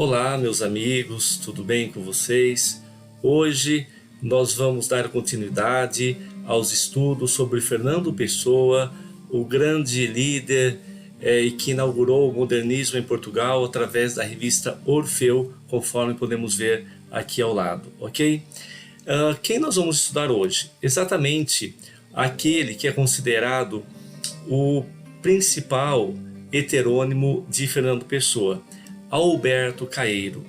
Olá, meus amigos, tudo bem com vocês? Hoje nós vamos dar continuidade aos estudos sobre Fernando Pessoa, o grande líder e que inaugurou o modernismo em Portugal através da revista Orfeu, conforme podemos ver aqui ao lado, ok? Quem nós vamos estudar hoje? Exatamente aquele que é considerado o principal heterônimo de Fernando Pessoa, Alberto Caeiro,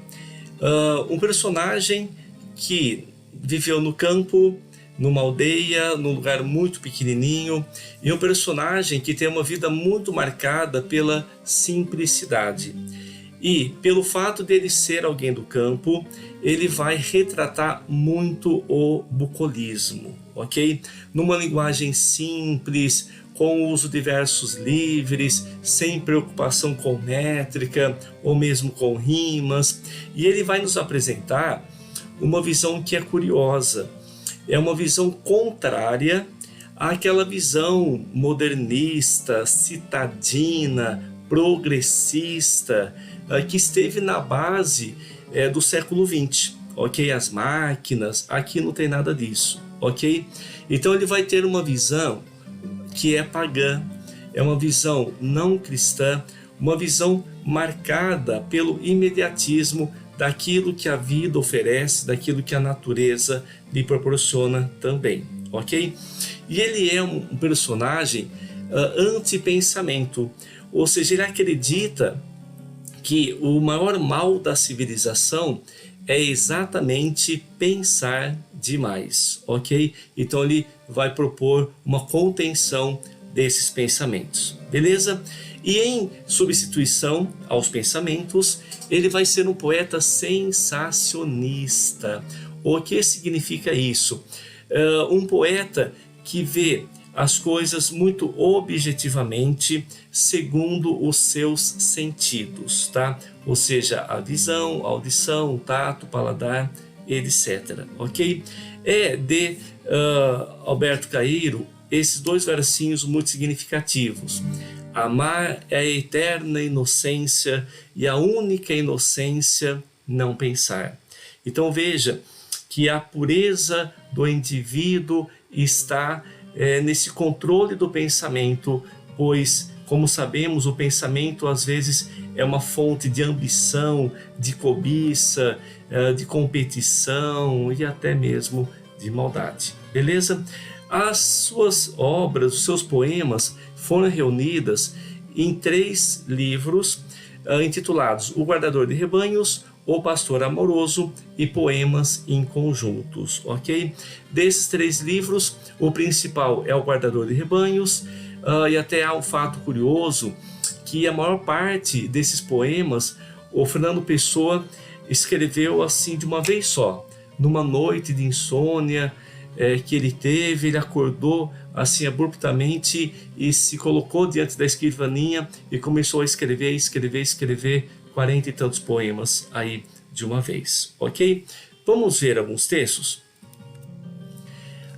um personagem que viveu no campo, numa aldeia, num lugar muito pequenininho, e um personagem que tem uma vida muito marcada pela simplicidade. E pelo fato dele ser alguém do campo, ele vai retratar muito o bucolismo, ok? Numa linguagem simples, com o uso de versos livres, sem preocupação com métrica ou mesmo com rimas. E ele vai nos apresentar uma visão que é curiosa. É uma visão contrária àquela visão modernista, citadina, progressista, que esteve na base do século XX. Ok? As máquinas, aqui não tem nada disso. Ok? Então ele vai ter uma visão que é pagã, é uma visão não cristã, uma visão marcada pelo imediatismo daquilo que a vida oferece, daquilo que a natureza lhe proporciona também, ok? E ele é um personagem anti-pensamento, ou seja, ele acredita que o maior mal da civilização é exatamente pensar demais, ok? Então ele vai propor uma contenção desses pensamentos, beleza? E em substituição aos pensamentos, ele vai ser um poeta sensacionista. O que significa isso? Um poeta que vê as coisas muito objetivamente, segundo os seus sentidos, tá? Ou seja, a visão, a audição, o tato, o paladar, etc. Ok? É de Alberto Caeiro esses dois versinhos muito significativos. Amar é a eterna inocência e a única inocência não pensar. Então veja que a pureza do indivíduo está nesse controle do pensamento, pois, como sabemos, o pensamento às vezes é uma fonte de ambição, de cobiça, de competição e até mesmo de maldade. Beleza? As suas obras, os seus poemas foram reunidas em 3 livros intitulados O Guardador de Rebanhos, O Pastor Amoroso e Poemas em Conjuntos, ok? Desses 3 livros, o principal é O Guardador de Rebanhos, e até há um fato curioso, que a maior parte desses poemas, o Fernando Pessoa escreveu assim de uma vez só, numa noite de insônia que ele teve, ele acordou assim abruptamente e se colocou diante da escrivaninha e começou a escrever 40 e tantos poemas aí de uma vez, ok? Vamos ver alguns textos?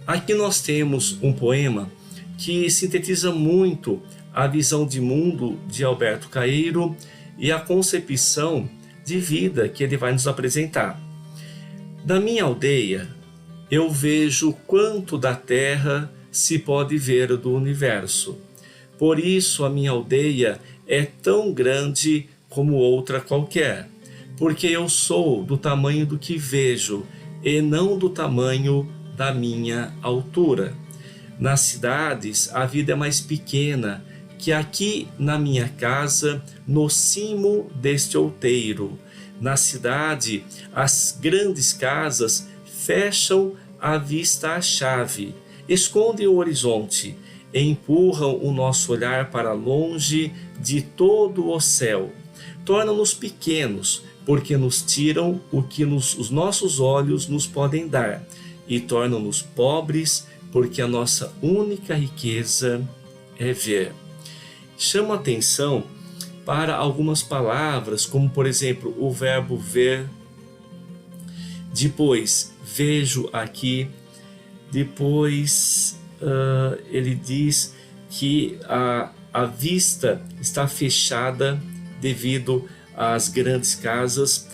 Aqui nós temos um poema que sintetiza muito a visão de mundo de Alberto Caeiro e a concepção de vida que ele vai nos apresentar. Da minha aldeia, eu vejo quanto da terra se pode ver do universo. Por isso a minha aldeia é tão grande como outra qualquer, porque eu sou do tamanho do que vejo e não do tamanho da minha altura. Nas cidades a vida é mais pequena que aqui na minha casa, no cimo deste outeiro. Na cidade, as grandes casas fecham a vista à chave, escondem o horizonte, empurram o nosso olhar para longe de todo o céu. Tornam-nos pequenos, porque nos tiram o que os nossos olhos nos podem dar, e tornam-nos pobres, porque a nossa única riqueza é ver. Chama atenção para algumas palavras, como por exemplo o verbo ver, depois vejo aqui, depois ele diz que a vista está fechada devido as grandes casas,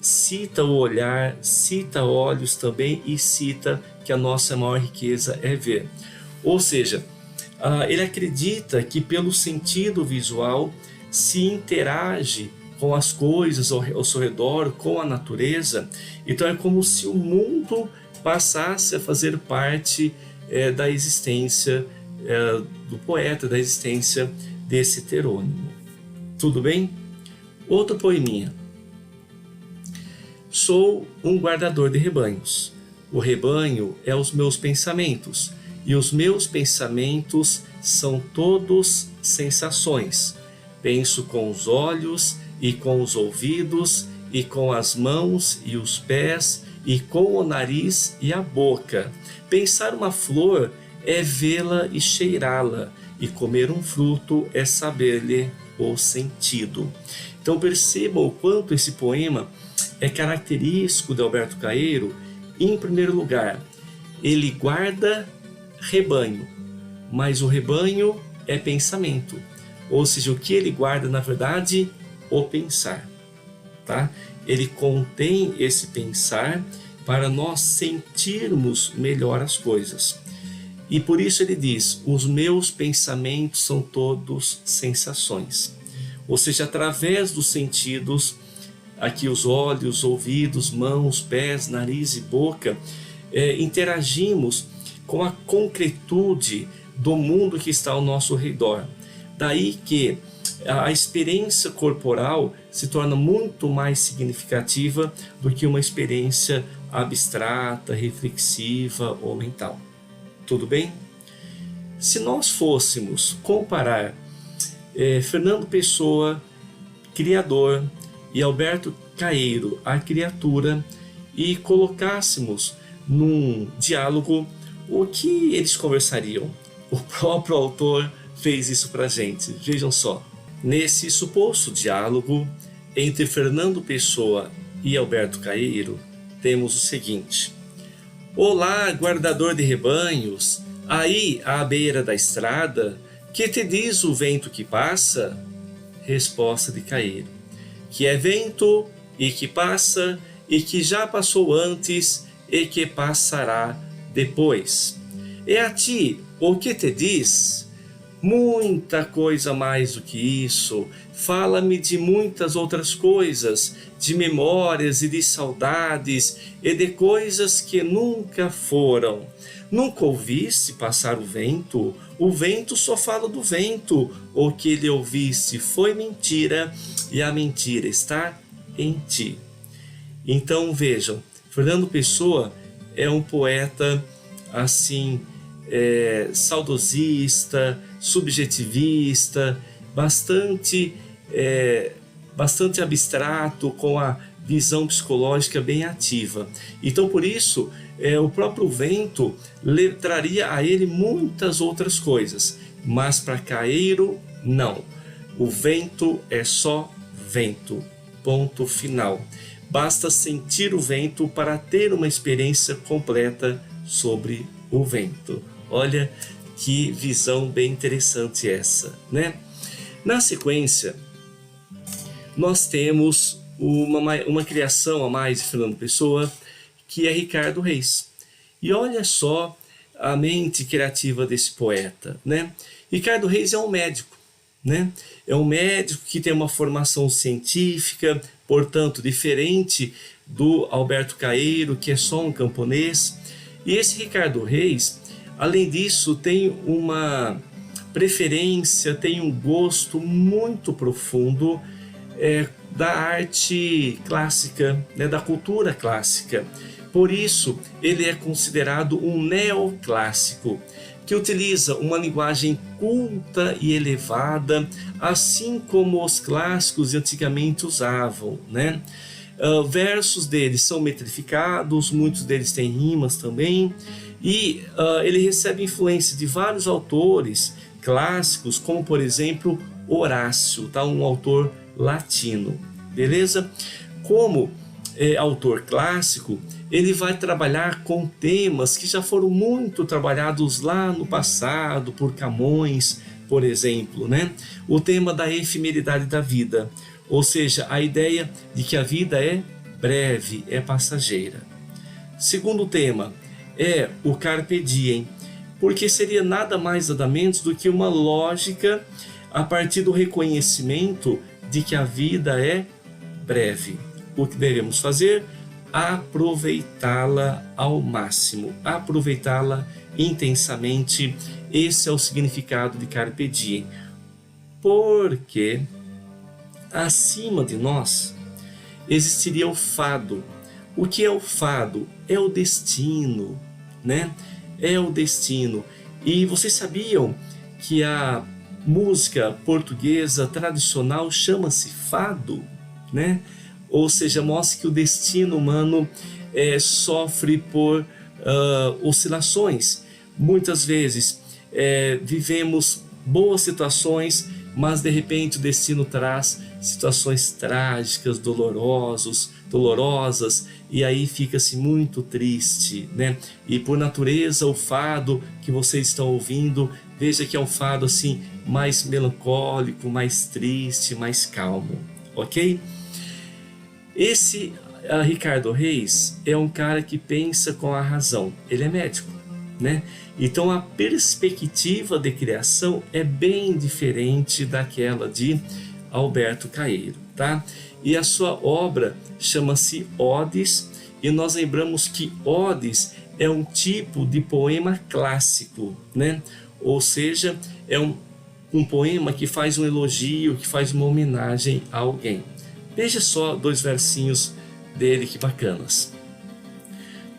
cita o olhar, cita olhos também e cita que a nossa maior riqueza é ver. Ou seja, ele acredita que pelo sentido visual se interage com as coisas ao seu redor, com a natureza. Então é como se o mundo passasse a fazer parte da existência do poeta, da existência desse heterônimo. Tudo bem? Outro poeminha. Sou um guardador de rebanhos. O rebanho é os meus pensamentos, e os meus pensamentos são todos sensações. Penso com os olhos e com os ouvidos e com as mãos e os pés e com o nariz e a boca. Pensar uma flor é vê-la e cheirá-la, e comer um fruto é saber-lhe o sentido. Então percebam o quanto esse poema é característico de Alberto Caeiro. Em primeiro lugar, ele guarda rebanho, mas o rebanho é pensamento, ou seja, o que ele guarda na verdade, o pensar, tá? Ele contém esse pensar para nós sentirmos melhor as coisas. E por isso ele diz: os meus pensamentos são todos sensações. Ou seja, através dos sentidos, aqui os olhos, ouvidos, mãos, pés, nariz e boca, interagimos com a concretude do mundo que está ao nosso redor. Daí que a experiência corporal se torna muito mais significativa do que uma experiência abstrata, reflexiva ou mental. Tudo bem? Se nós fôssemos comparar Fernando Pessoa, criador, e Alberto Caeiro, a criatura, e colocássemos num diálogo, o que eles conversariam? O próprio autor fez isso para a gente. Vejam só. Nesse suposto diálogo entre Fernando Pessoa e Alberto Caeiro, temos o seguinte: olá, guardador de rebanhos, aí à beira da estrada, que te diz o vento que passa? Resposta de Caeiro: que é vento e que passa, e que já passou antes e que passará depois. E a ti, o que te diz? Muita coisa mais do que isso. Fala-me de muitas outras coisas, de memórias e de saudades e de coisas que nunca foram. Nunca ouviste passar o vento? O vento só fala do vento. O que lhe ouviste foi mentira, e a mentira está em ti. Então vejam, Fernando Pessoa é um poeta assim, saudosista, subjetivista, bastante abstrato, com a visão psicológica bem ativa. Então por isso o próprio vento traria a ele muitas outras coisas, mas para Caeiro não. O vento é só vento, ponto final. Basta sentir o vento para ter uma experiência completa sobre o vento. Olha que visão bem interessante essa, né? Na sequência, nós temos uma criação a mais de Fernando Pessoa, que é Ricardo Reis. E olha só a mente criativa desse poeta, né? Ricardo Reis é um médico, né? É um médico que tem uma formação científica, portanto diferente do Alberto Caeiro, que é só um camponês. E esse Ricardo Reis, além disso, tem uma preferência, tem um gosto muito profundo da arte clássica, né, da cultura clássica. Por isso, ele é considerado um neoclássico, que utiliza uma linguagem culta e elevada, assim como os clássicos de antigamente usavam, né? Versos deles são metrificados, muitos deles têm rimas também, e ele recebe influência de vários autores clássicos, como por exemplo Horácio, tá? Um autor latino, beleza? Como autor clássico, ele vai trabalhar com temas que já foram muito trabalhados lá no passado por Camões, por exemplo, né? O tema da efemeridade da vida, ou seja, a ideia de que a vida é breve, é passageira. Segundo tema é o carpe diem, porque seria nada mais nada menos do que uma lógica a partir do reconhecimento de que a vida é breve. O que devemos fazer? Aproveitá-la ao máximo, aproveitá-la intensamente. Esse é o significado de carpe diem, porque acima de nós existiria o fado. O que é o fado? É o destino, né? É o destino. E vocês sabiam que a música portuguesa tradicional chama-se fado, né? Ou seja, mostra que o destino humano sofre por oscilações. Muitas vezes vivemos boas situações, mas de repente o destino traz situações trágicas, dolorosas, e aí fica-se muito triste, né? E por natureza o fado que vocês estão ouvindo, veja que é um fado assim mais melancólico, mais triste, mais calmo, ok? Esse Ricardo Reis é um cara que pensa com a razão, ele é médico, né? Então a perspectiva de criação é bem diferente daquela de Alberto Caeiro, tá? E a sua obra chama-se Odes, e nós lembramos que Odes é um tipo de poema clássico, né? Ou seja, é um poema que faz um elogio, que faz uma homenagem a alguém. Veja só 2 versinhos dele que bacanas.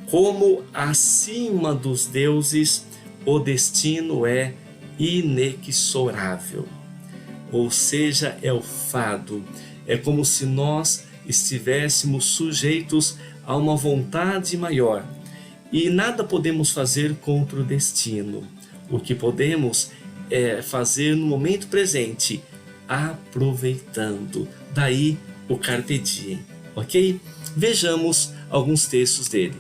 Como acima dos deuses o destino é inexorável. Ou seja, é o fado. É como se nós estivéssemos sujeitos a uma vontade maior. E nada podemos fazer contra o destino. O que podemos é fazer no momento presente, aproveitando. Daí o carpe diem, ok? Vejamos alguns textos dele.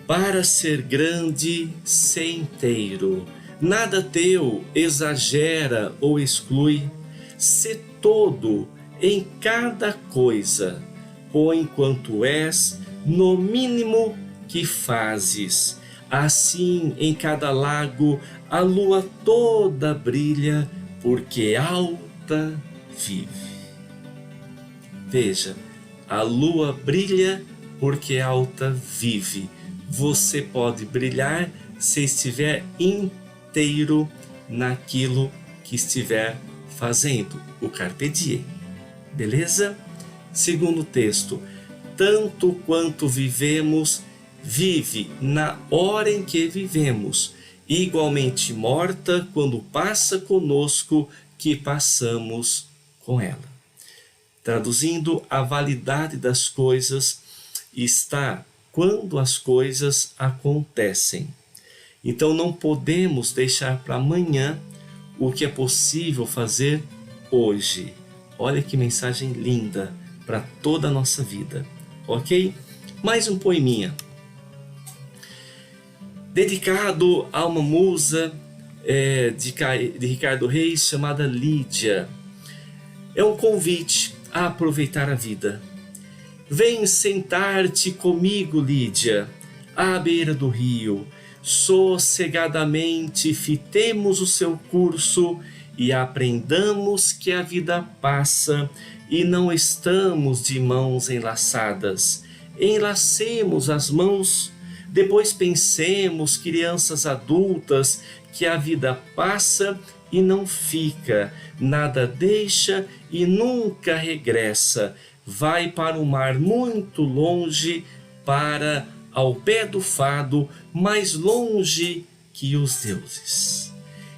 Para ser grande, ser inteiro, nada teu exagera ou exclui, sê todo em cada coisa, põe quanto és no mínimo que fazes. Assim em cada lago a lua toda brilha, porque alta vive. Veja, a lua brilha porque alta vive. Você pode brilhar se estiver inteiro naquilo que estiver fazendo, o carpe diem. Beleza? Segundo texto, tanto quanto vivemos, vive na hora em que vivemos, igualmente morta quando passa conosco que passamos com ela. Traduzindo, a validade das coisas está quando as coisas acontecem. Então não podemos deixar para amanhã o que é possível fazer hoje. Olha que mensagem linda para toda a nossa vida, ok? Mais um poeminha. Dedicado a uma musa de Ricardo Reis chamada Lídia. É um convite a aproveitar a vida. Vem sentar-te comigo, Lídia, à beira do rio. Sossegadamente fitemos o seu curso e aprendamos que a vida passa e não estamos de mãos enlaçadas. Enlacemos as mãos, depois pensemos, crianças adultas, que a vida passa e não fica, nada deixa e nunca regressa. Vai para o mar muito longe, para ao pé do fado, mais longe que os deuses.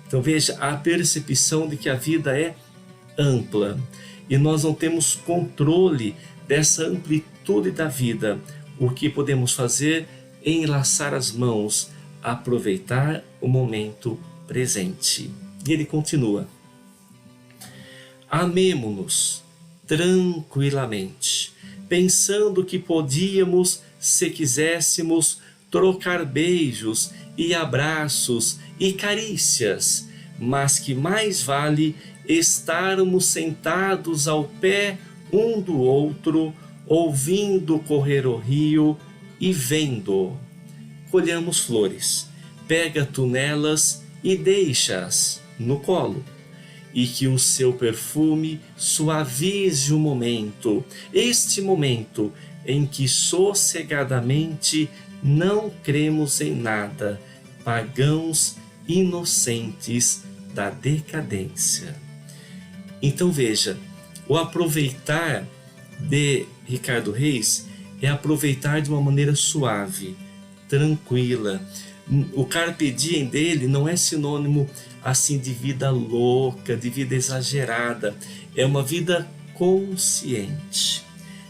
Então veja a percepção de que a vida é ampla e nós não temos controle dessa amplitude da vida. O que podemos fazer é enlaçar as mãos, aproveitar o momento presente. E ele continua: amemo-nos tranquilamente, pensando que podíamos, se quiséssemos, trocar beijos e abraços e carícias, mas que mais vale estarmos sentados ao pé um do outro, ouvindo correr o rio e vendo. Colhamos flores, pega tu nelas e deixa-as no colo, e que o seu perfume suavize o momento, este momento em que sossegadamente não cremos em nada, pagãos inocentes da decadência. Então veja, o aproveitar de Ricardo Reis é aproveitar de uma maneira suave, tranquila. O carpe diem dele não é sinônimo assim de vida louca, de vida exagerada. É uma vida consciente,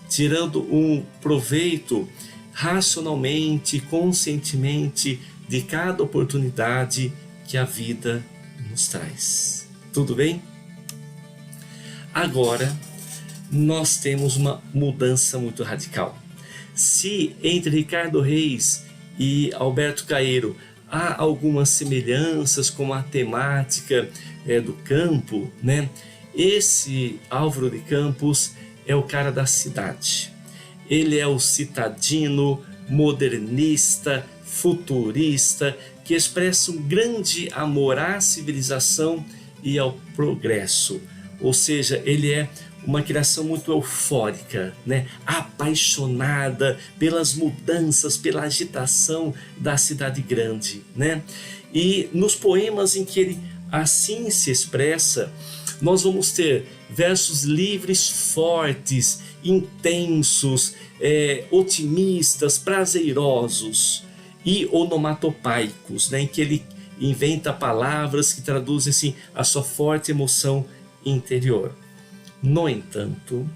tirando um proveito racionalmente, conscientemente de cada oportunidade que a vida nos traz. Tudo bem? Agora, nós temos uma mudança muito radical. Se entre Ricardo Reis e Alberto Caeiro há algumas semelhanças com a temática do campo, né? Esse Álvaro de Campos é o cara da cidade. Ele é o citadino, modernista, futurista, que expressa um grande amor à civilização e ao progresso. Ou seja, ele é uma criação muito eufórica, né? Apaixonada pelas mudanças, pela agitação da cidade grande, né? E nos poemas em que ele assim se expressa, nós vamos ter versos livres, fortes, intensos, otimistas, prazerosos e onomatopaicos, né? Em que ele inventa palavras que traduzem assim, a sua forte emoção interior. No entanto,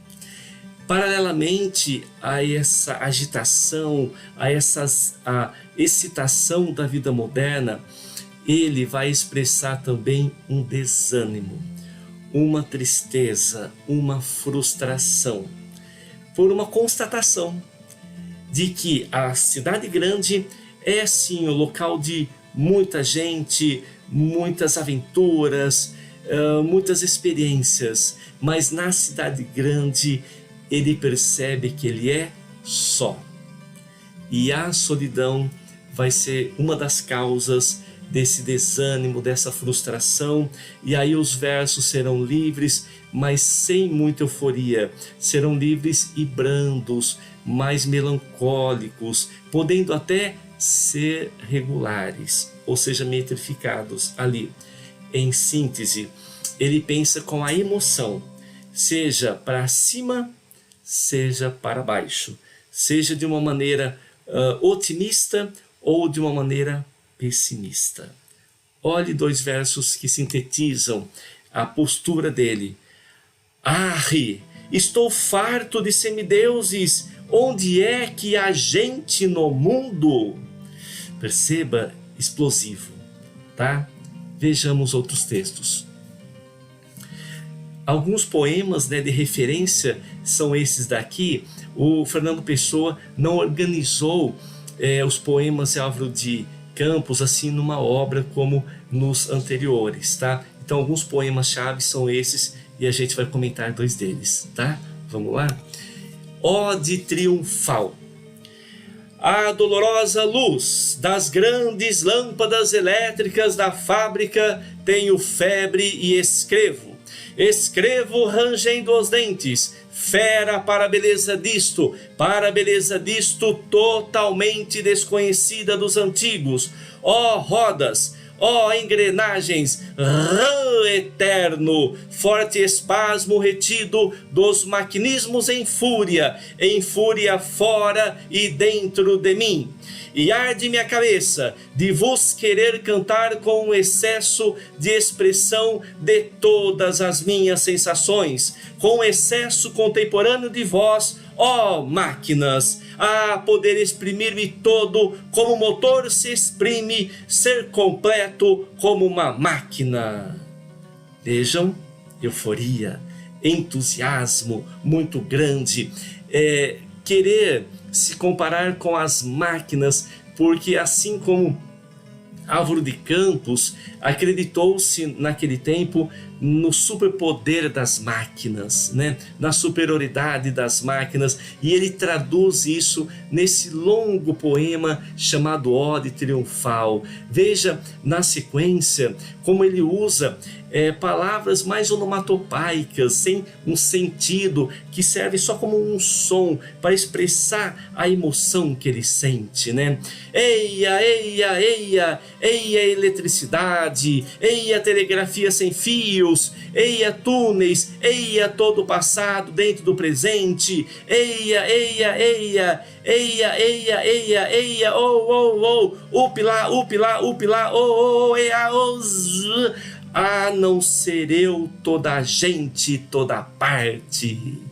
paralelamente a essa agitação, a excitação da vida moderna, ele vai expressar também um desânimo, uma tristeza, uma frustração, por uma constatação de que a cidade grande é sim o local de muita gente, muitas aventuras, muitas experiências, mas na cidade grande ele percebe que ele é só. E a solidão vai ser uma das causas desse desânimo, dessa frustração, e aí os versos serão livres, mas sem muita euforia, serão livres e brandos, mais melancólicos, podendo até ser regulares, ou seja, metrificados ali. Em síntese, ele pensa com a emoção, seja para cima, seja para baixo, seja de uma maneira otimista ou de uma maneira pessimista. Olhe dois versos que sintetizam a postura dele. Arre, estou farto de semideuses, onde é que há gente no mundo? Perceba, explosivo, tá? Vejamos outros textos. Alguns poemas, né, de referência são esses daqui. O Fernando Pessoa não organizou os poemas de Álvaro de Campos assim numa obra como nos anteriores, tá? Então alguns poemas-chave são esses e a gente vai comentar dois deles, tá? Vamos lá? Ode triunfal. A dolorosa luz das grandes lâmpadas elétricas da fábrica tenho febre e escrevo. Escrevo rangendo os dentes, fera para a beleza disto totalmente desconhecida dos antigos. Ó rodas, ó engrenagens, rã eterno, forte espasmo retido dos maquinismos em fúria fora e dentro de mim. E arde minha cabeça de vos querer cantar com um excesso de expressão de todas as minhas sensações, com excesso contemporâneo de vós, ó máquinas, a poder exprimir-me todo como o motor se exprime, ser completo como uma máquina. Vejam, euforia, entusiasmo muito grande, querer se comparar com as máquinas porque assim como Álvaro de Campos, acreditou-se naquele tempo no superpoder das máquinas, né? Na superioridade das máquinas, e ele traduz isso nesse longo poema chamado Ode Triunfal. Veja na sequência como ele usa palavras mais onomatopaicas, sem um sentido, que serve só como um som para expressar a emoção que ele sente, né? Eia, eia, eia, eia eletricidade, eia telegrafia sem fios, eia túneis, eia todo o passado dentro do presente, eia, eia, eia, eia, eia, eia, eia, oh, oh, oh, upilá, upilá, upilá, oh, oh, eia, oh, ah, não ser eu toda a gente, toda a parte.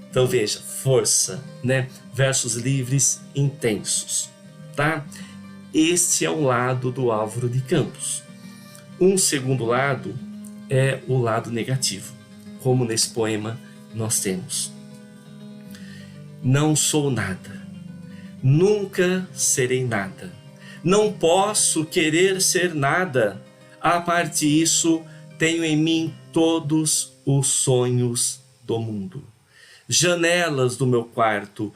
Então veja, força, né? Versos livres, intensos, tá? Este é um lado do Álvaro de Campos. Um segundo lado é o lado negativo, como nesse poema nós temos. Não sou nada, nunca serei nada, não posso querer ser nada. A parte disso, tenho em mim todos os sonhos do mundo. Janelas do meu quarto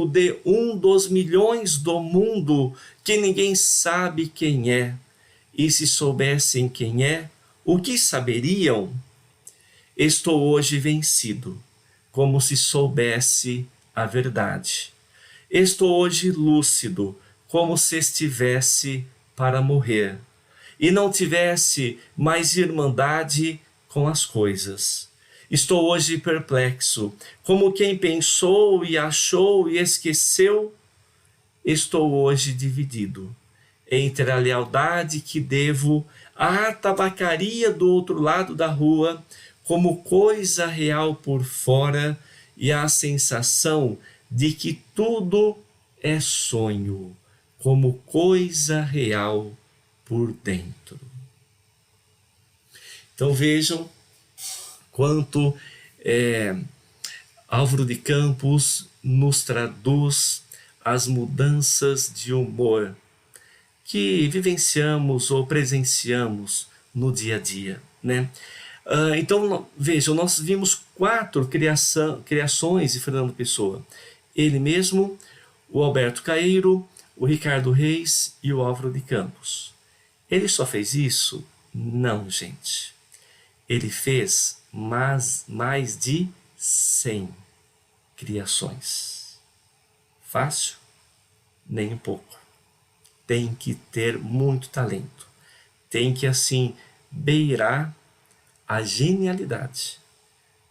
de um dos milhões do mundo, que ninguém sabe quem é. E se soubessem quem é, o que saberiam? Estou hoje vencido, como se soubesse a verdade. Estou hoje lúcido, como se estivesse para morrer, e não tivesse mais irmandade com as coisas. Estou hoje perplexo, como quem pensou e achou e esqueceu. Estou hoje dividido entre a lealdade que devo à tabacaria do outro lado da rua, como coisa real por fora, e a sensação de que tudo é sonho, como coisa real por dentro. Então vejam quanto Álvaro de Campos nos traduz as mudanças de humor que vivenciamos ou presenciamos no dia a dia, né? Então vejam, nós vimos 4 criações de Fernando Pessoa: ele mesmo, o Alberto Caeiro, o Ricardo Reis e o Álvaro de Campos. Ele só fez isso? Não, gente. Ele fez mais de 100 criações. Fácil? Nem um pouco. Tem que ter muito talento. Tem que, assim, beirar a genialidade.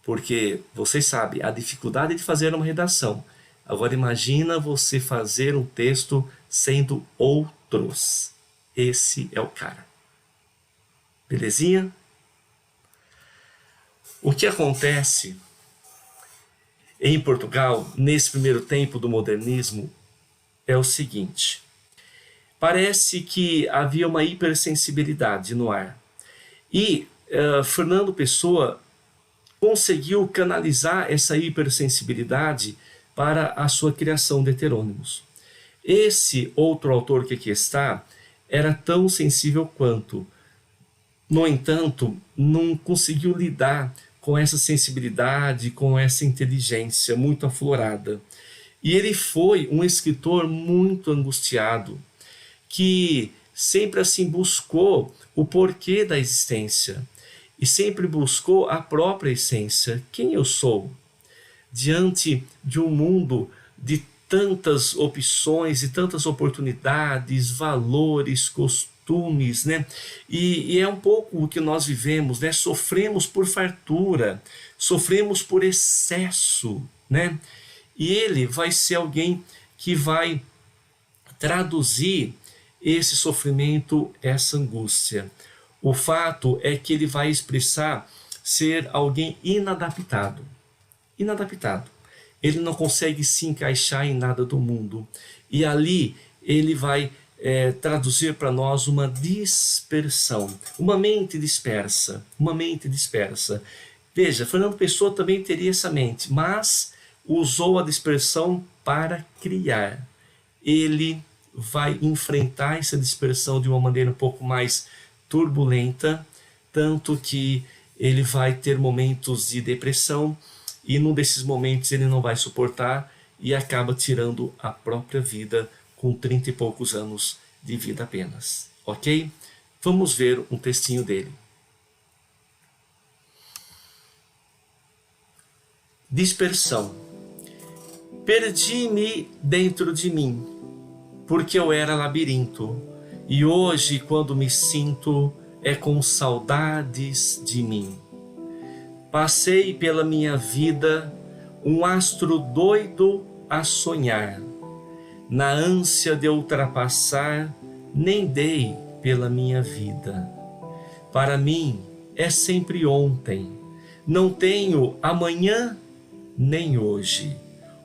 Porque, vocês sabem, a dificuldade de fazer uma redação. Agora imagina você fazer um texto sendo outros. Esse é o cara. Belezinha? O que acontece em Portugal, nesse primeiro tempo do modernismo, é o seguinte: parece que havia uma hipersensibilidade no ar. E Fernando Pessoa conseguiu canalizar essa hipersensibilidade para a sua criação de heterônimos. Esse outro autor que aqui está era tão sensível quanto. No entanto, não conseguiu lidar com essa sensibilidade, com essa inteligência muito aflorada. E ele foi um escritor muito angustiado, que sempre assim buscou o porquê da existência e sempre buscou a própria essência. Quem eu sou? Diante de um mundo de tantas opções e tantas oportunidades, valores, costumes, né? E é um pouco o que nós vivemos, né? Sofremos por fartura, sofremos por excesso, né? E ele vai ser alguém que vai traduzir esse sofrimento, essa angústia. O fato é que ele vai expressar ser alguém inadaptado. Inadaptado. Ele não consegue se encaixar em nada do mundo. E ali ele vai traduzir para nós uma dispersão, uma mente dispersa, uma mente dispersa. Veja, Fernando Pessoa também teria essa mente, mas usou a dispersão para criar. ele vai enfrentar essa dispersão de uma maneira um pouco mais turbulenta, tanto que ele vai ter momentos de depressão e num desses momentos ele não vai suportar e acaba tirando a própria vida com 30 e poucos anos de vida apenas, ok? Vamos ver um textinho dele. Dispersão. Perdi-me dentro de mim, porque eu era labirinto, e hoje, quando me sinto, é com saudades de mim. Passei pela minha vida um astro doido a sonhar. Na ânsia de ultrapassar, nem dei pela minha vida. Para mim é sempre ontem, não tenho amanhã nem hoje.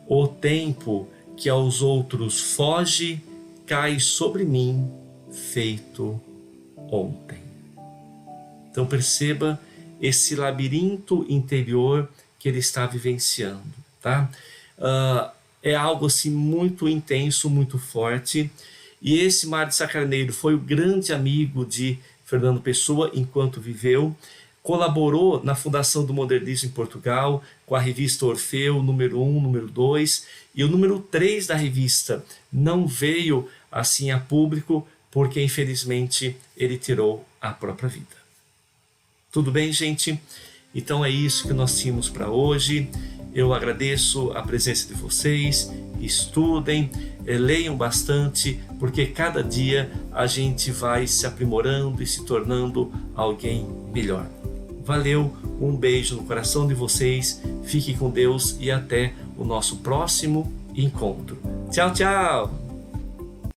O tempo que aos outros foge cai sobre mim, feito ontem. Então perceba esse labirinto interior que ele está vivenciando, tá? É algo assim muito intenso, muito forte. E esse Mário de Sá Carneiro foi o grande amigo de Fernando Pessoa enquanto viveu. Colaborou na fundação do modernismo em Portugal, com a revista Orfeu, número 1, número 2, e o número 3 da revista não veio assim a público, porque infelizmente ele tirou a própria vida. Tudo bem, gente? Então é isso que nós tínhamos para hoje. Eu agradeço a presença de vocês, estudem, leiam bastante, porque cada dia a gente vai se aprimorando e se tornando alguém melhor. Valeu, um beijo no coração de vocês, fiquem com Deus e até o nosso próximo encontro. Tchau, tchau!